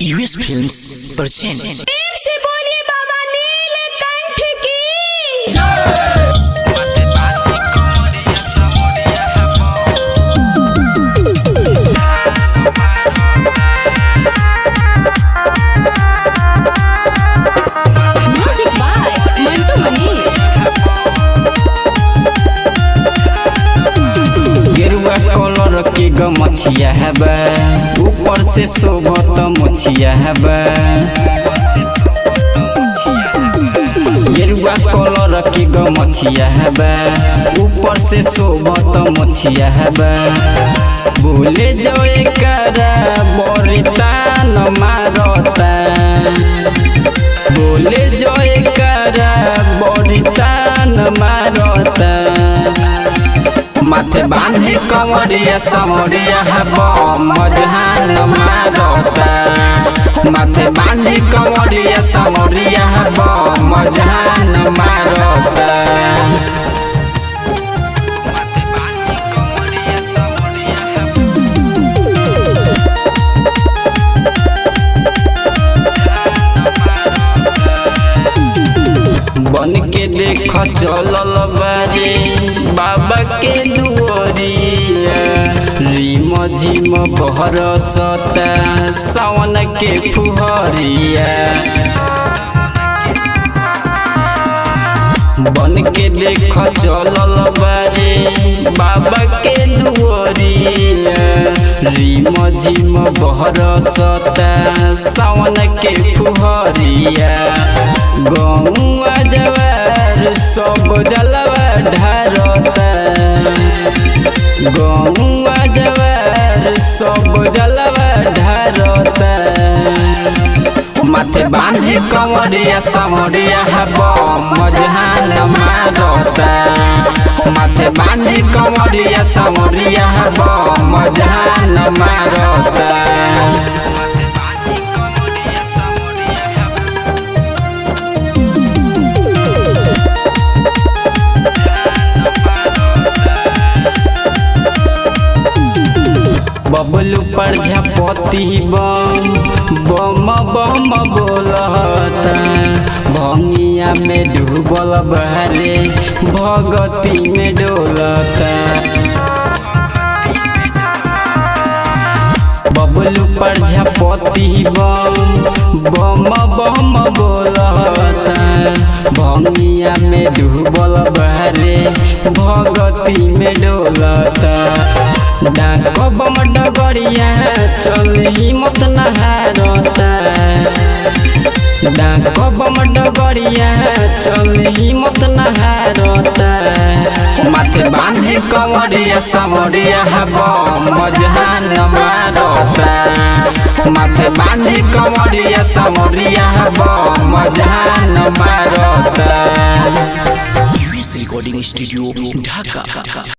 US films present. प्रेम से बोलिए बाबा नीलकंठ की। म्यूजिक बाय मंटू मनी। गेरुआ कलर के गमछिया हबा, ऊपर से शोभत मोछिया हबा। गेरुआ कलर के गमछिया हबा, ऊपर से शोभत मोछिया हबा। बोले जोए करा बरितान मारता, बोले जोए करा बरितान मारता। माथे बांधी कंवरिया समरिया हबा मजहान मारता। माथे बांधी कंवरिया समरिया हबा मजहान मारता। बन के देख चलल बारे बाबा के दुआरिया। रिम झिम बरसता सावन के फुहरिया। बन के देख चलल बारे बाबा के दुआरिया। रिम झिम बरसता सावन के फुहरिया। गौआ जवार सब जलवा ढारता। गौआ जवार सब जलवा ढारता। माथे बांधी कंवरिया समरिया हबा मजहान मारता। माथे बांधी कंवरिया समरिया हबा मजहान मारता। बबलू पर झपती बम बम बम बोलता। भंगिया में डूबल बहरे भगती में डोलता। बबलू पर झपती बम बम बम बोलता। भंगिया में डूबल बहरे भगती में डोलता। डाक बम डगरिया चली मत नहारता। डाक बम डगरिया चली मत नहारता। माथे बांधी कंवरिया समरिया हबा मजहान मारता। माथे बांधी कंवरिया समरिया हबा मजहान मारता। यूएस रिकॉर्डिंग स्टूडियो ढाका।